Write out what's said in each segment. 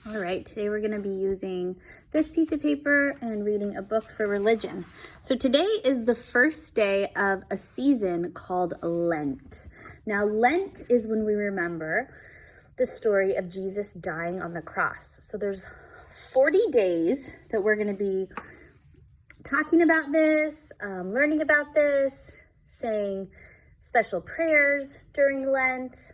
All right, today we're going to be using this piece of paper and reading a book for religion. So today is the first day of a season called Lent. Now, Lent is when we remember the story of Jesus dying on the cross. So there's 40 days that we're going to be talking about this, learning about this, saying special prayers during Lent.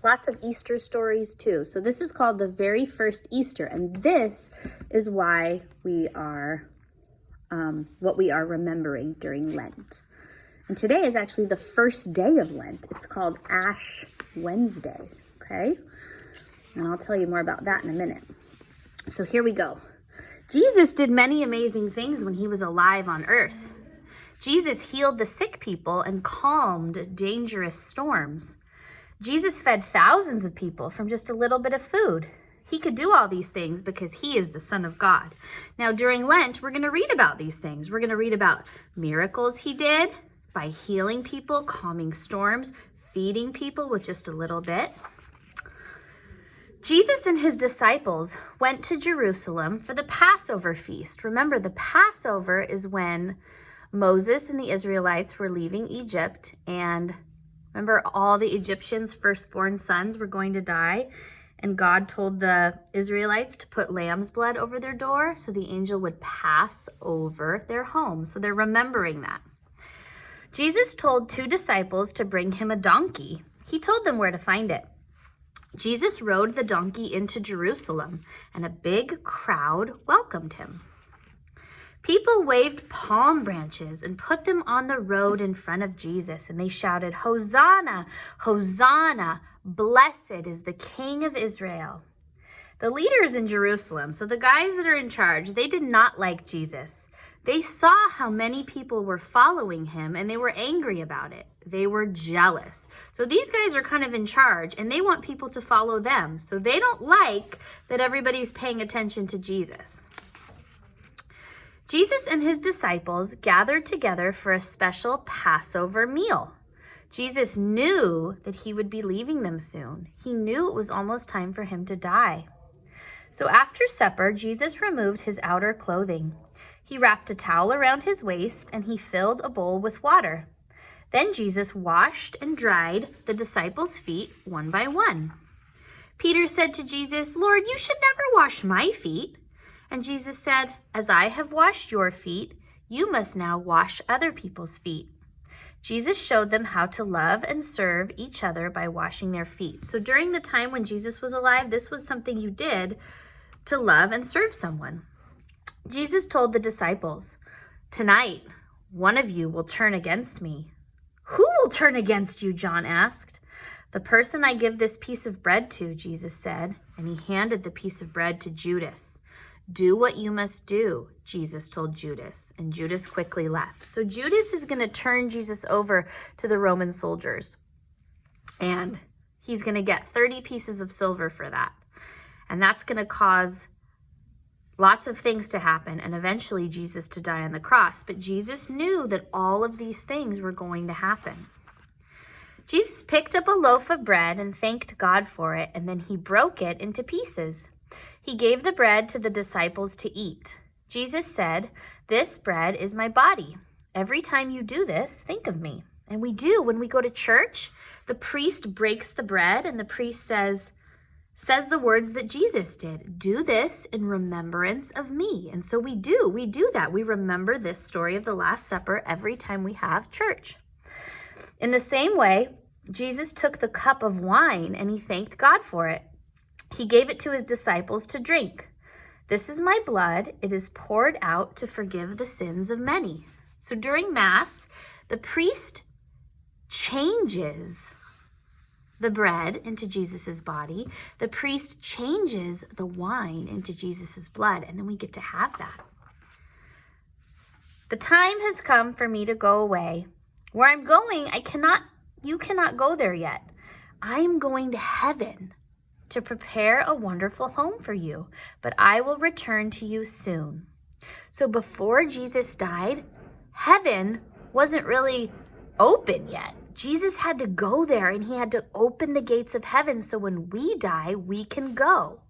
Lots of Easter stories too. So this is called the very first Easter, and this is why we are what we are remembering during Lent. And today is actually the first day of Lent. It's called Ash Wednesday, okay? And I'll tell you more about that in a minute. So here we go. Jesus did many amazing things when he was alive on earth. Jesus healed the sick people and calmed dangerous storms. Jesus fed thousands of people from just a little bit of food. He could do all these things because he is the Son of God. Now, during Lent, we're going to read about these things. We're going to read about miracles he did by healing people, calming storms, feeding people with just a little bit. Jesus and his disciples went to Jerusalem for the Passover feast. Remember, the Passover is when Moses and the Israelites were leaving Egypt, and remember, all the Egyptians' firstborn sons were going to die, and God told the Israelites to put lamb's blood over their door so the angel would pass over their home. So they're remembering that. Jesus told two disciples to bring him a donkey. He told them where to find it. Jesus rode the donkey into Jerusalem, and a big crowd welcomed him. People waved palm branches and put them on the road in front of Jesus, and they shouted, "Hosanna, Hosanna, blessed is the King of Israel." The leaders in Jerusalem, so the guys that are in charge, they did not like Jesus. They saw how many people were following him, and they were angry about it. They were jealous. So these guys are kind of in charge, and they want people to follow them. So they don't like that everybody's paying attention to Jesus. Jesus and his disciples gathered together for a special Passover meal. Jesus knew that he would be leaving them soon. He knew it was almost time for him to die. So after supper, Jesus removed his outer clothing. He wrapped a towel around his waist, and he filled a bowl with water. Then Jesus washed and dried the disciples' feet one by one. Peter said to Jesus, "Lord, you should never wash my feet." And Jesus said, "As I have washed your feet, you must now wash other people's feet." Jesus showed them how to love and serve each other by washing their feet. So during the time when Jesus was alive, this was something you did to love and serve someone. Jesus told the disciples, "Tonight, one of you will turn against me." "Who will turn against you?" John asked. "The person I give this piece of bread to," Jesus said, and he handed the piece of bread to Judas. "Do what you must do," Jesus told Judas, and Judas quickly left. So Judas is going to turn Jesus over to the Roman soldiers, and he's going to get 30 pieces of silver for that. And that's going to cause lots of things to happen, and eventually Jesus to die on the cross. But Jesus knew that all of these things were going to happen. Jesus picked up a loaf of bread and thanked God for it, and then he broke it into pieces. He gave the bread to the disciples to eat. Jesus said, "This bread is my body. Every time you do this, think of me." And we do. When we go to church, the priest breaks the bread, and the priest says the words that Jesus did. "Do this in remembrance of me." And so we do that. We remember this story of the Last Supper every time we have church. In the same way, Jesus took the cup of wine and he thanked God for it. He gave it to his disciples to drink. "This is my blood. It is poured out to forgive the sins of many." So during Mass, the priest changes the bread into Jesus's body. The priest changes the wine into Jesus's blood, and then we get to have that. "The time has come for me to go away. Where I'm going, you cannot go there yet. I am going to heaven to prepare a wonderful home for you, but I will return to you soon." So before Jesus died, heaven wasn't really open yet. Jesus had to go there, and he had to open the gates of heaven so when we die, we can go.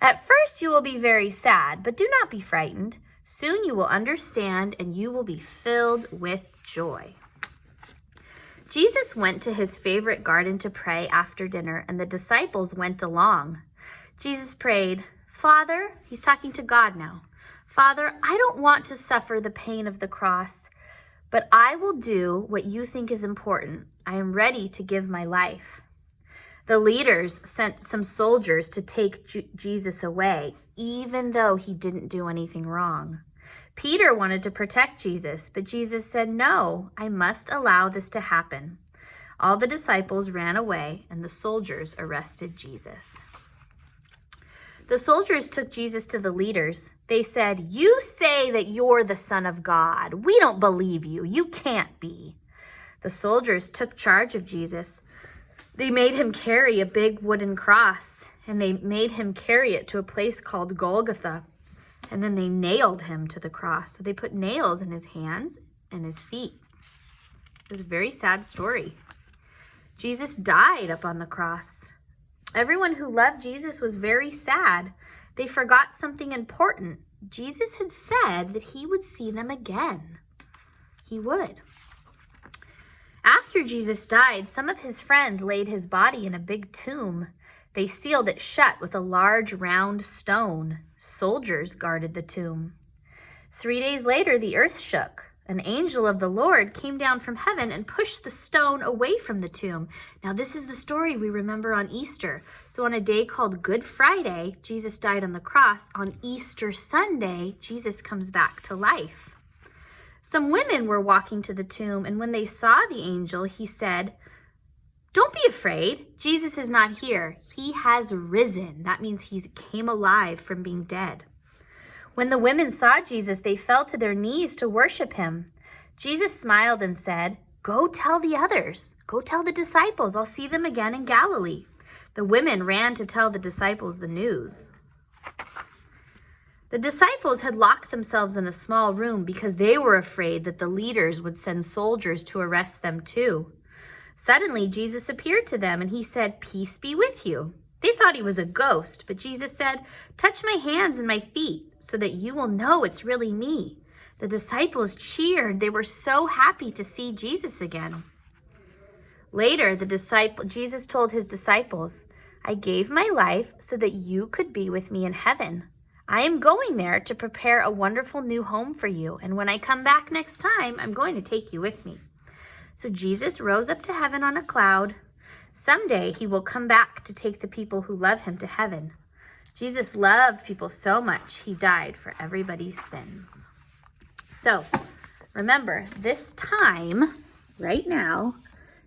At first you will be very sad, but do not be frightened. Soon you will understand and you will be filled with joy. Jesus went to his favorite garden to pray after dinner, and the disciples went along. Jesus prayed, Father, he's talking to God now. Father, I don't want to suffer the pain of the cross, but I will do what you think is important. I am ready to give my life. The leaders sent some soldiers to take Jesus away, even though he didn't do anything wrong. Peter wanted to protect Jesus, but Jesus said, no, I must allow this to happen. All the disciples ran away, and the soldiers arrested Jesus. The soldiers took Jesus to the leaders. They said, you say that you're the Son of God. We don't believe you. You can't be. The soldiers took charge of Jesus. They made him carry a big wooden cross, and they made him carry it to a place called Golgotha. And then they nailed him to the cross. So they put nails in his hands and his feet. It was a very sad story. Jesus died up on the cross. Everyone who loved Jesus was very sad. They forgot something important. Jesus had said that he would see them again. He would. After Jesus died, some of his friends laid his body in a big tomb. They sealed it shut with a large round stone. Soldiers guarded the tomb. 3 days later, the earth shook. An angel of the Lord came down from heaven and pushed the stone away from the tomb. Now, this is the story we remember on Easter. So on a day called Good Friday, Jesus died on the cross. On Easter Sunday, Jesus comes back to life. Some women were walking to the tomb, and when they saw the angel, he said, don't be afraid. Jesus is not here. He has risen. That means he came alive from being dead. When the women saw Jesus, they fell to their knees to worship him. Jesus smiled and said, go tell the others. Go tell the disciples. I'll see them again in Galilee. The women ran to tell the disciples the news. The disciples had locked themselves in a small room because they were afraid that the leaders would send soldiers to arrest them too. Suddenly, Jesus appeared to them and he said, peace be with you. They thought he was a ghost, but Jesus said, touch my hands and my feet so that you will know it's really me. The disciples cheered. They were so happy to see Jesus again. Later, Jesus told his disciples, I gave my life so that you could be with me in heaven. I am going there to prepare a wonderful new home for you, and when I come back next time, I'm going to take you with me. So Jesus rose up to heaven on a cloud. Someday he will come back to take the people who love him to heaven. Jesus loved people so much, he died for everybody's sins. So remember, this time right now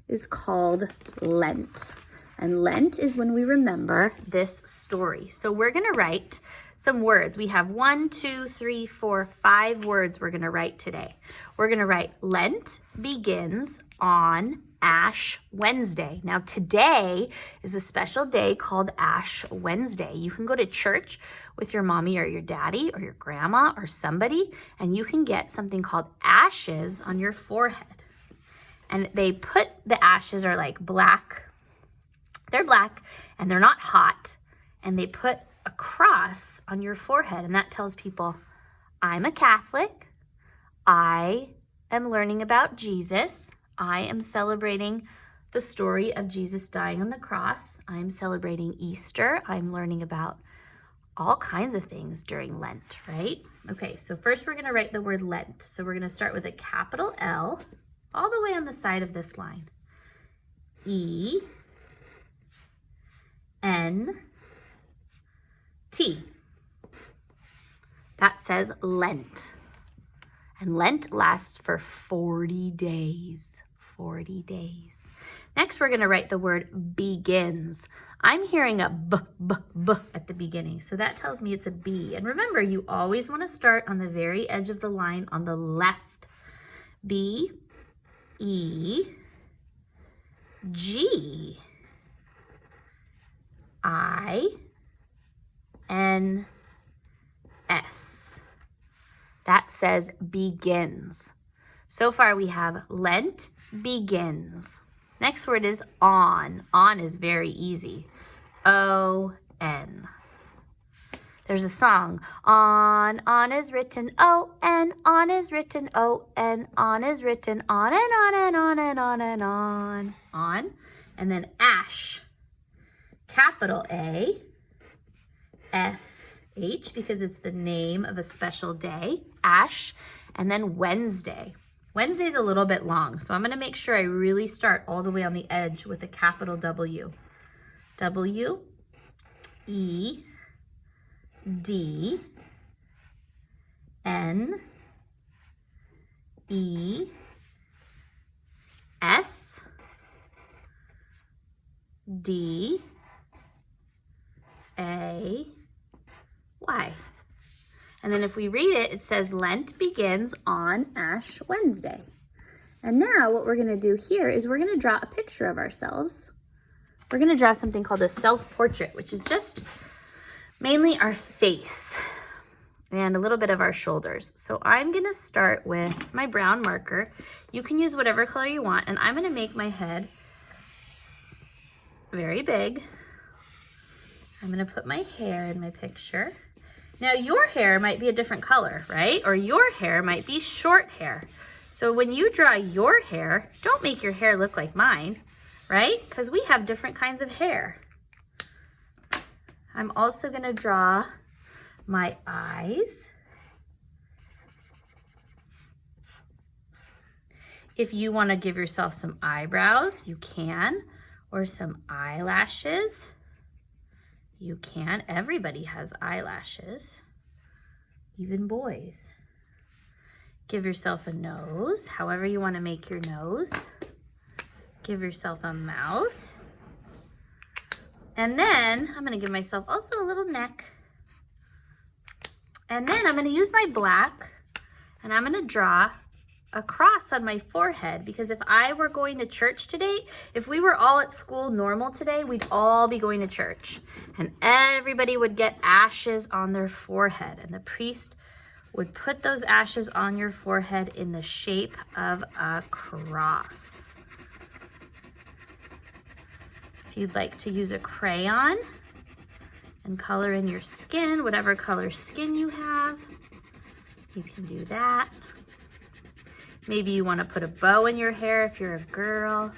is called Lent. And Lent is when we remember this story. So we're going to write some words. We have 1, 2, 3, 4, 5 words we're going to write today. We're going to write Lent begins on Ash Wednesday. Now today is a special day called Ash Wednesday. You can go to church with your mommy or your daddy or your grandma or somebody, and you can get something called ashes on your forehead. And they put the ashes are like black. They're black and they're not hot. And they put a cross on your forehead, and that tells people, I'm a Catholic. I am learning about Jesus. I am celebrating the story of Jesus dying on the cross. I'm celebrating Easter. I'm learning about all kinds of things during Lent, right? Okay, so first we're going to write the word Lent. So we're going to start with a capital L all the way on the side of this line. E-N-T. That says Lent. And Lent lasts for 40 days. 40 days. Next, we're going to write the word begins. I'm hearing a b at the beginning, so that tells me it's a B. And remember, you always want to start on the very edge of the line on the left. B, E, G, I, N, S. That says begins. So far we have Lent begins. Next word is on. On is very easy. O-N. There's a song. On is written O-N, on is written O-N, on is written on and on and on and on and on. On. And then ash. Capital A, S-H, because it's the name of a special day. Ash. And then Wednesday. Wednesday's a little bit long, so I'm going to make sure I really start all the way on the edge with a capital W. W, E, D, N, E, S, D, A, Y. And then if we read it, it says Lent begins on Ash Wednesday. And now what we're going to do here is we're going to draw a picture of ourselves. We're going to draw something called a self-portrait, which is just mainly our face and a little bit of our shoulders. So I'm going to start with my brown marker. You can use whatever color you want, and I'm going to make my head very big. I'm going to put my hair in my picture. Now your hair might be a different color, right? Or your hair might be short hair. So when you draw your hair, don't make your hair look like mine, right? Because we have different kinds of hair. I'm also going to draw my eyes. If you want to give yourself some eyebrows, you can, or some eyelashes. You can. Everybody has eyelashes, even boys. Give yourself a nose, however you want to make your nose. Give yourself a mouth. And then I'm going to give myself also a little neck. And then I'm going to use my black and I'm going to draw a cross on my forehead, because if I were going to church today, if we were all at school normal today, we'd all be going to church and everybody would get ashes on their forehead, and the priest would put those ashes on your forehead in the shape of a cross. If you'd like to use a crayon and color in your skin, whatever color skin you have, you can do that. Maybe you want to put a bow in your hair if you're a girl.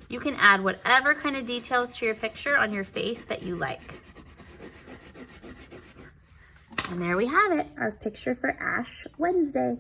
You can add whatever kind of details to your picture on your face that you like. And there we have it, our picture for Ash Wednesday.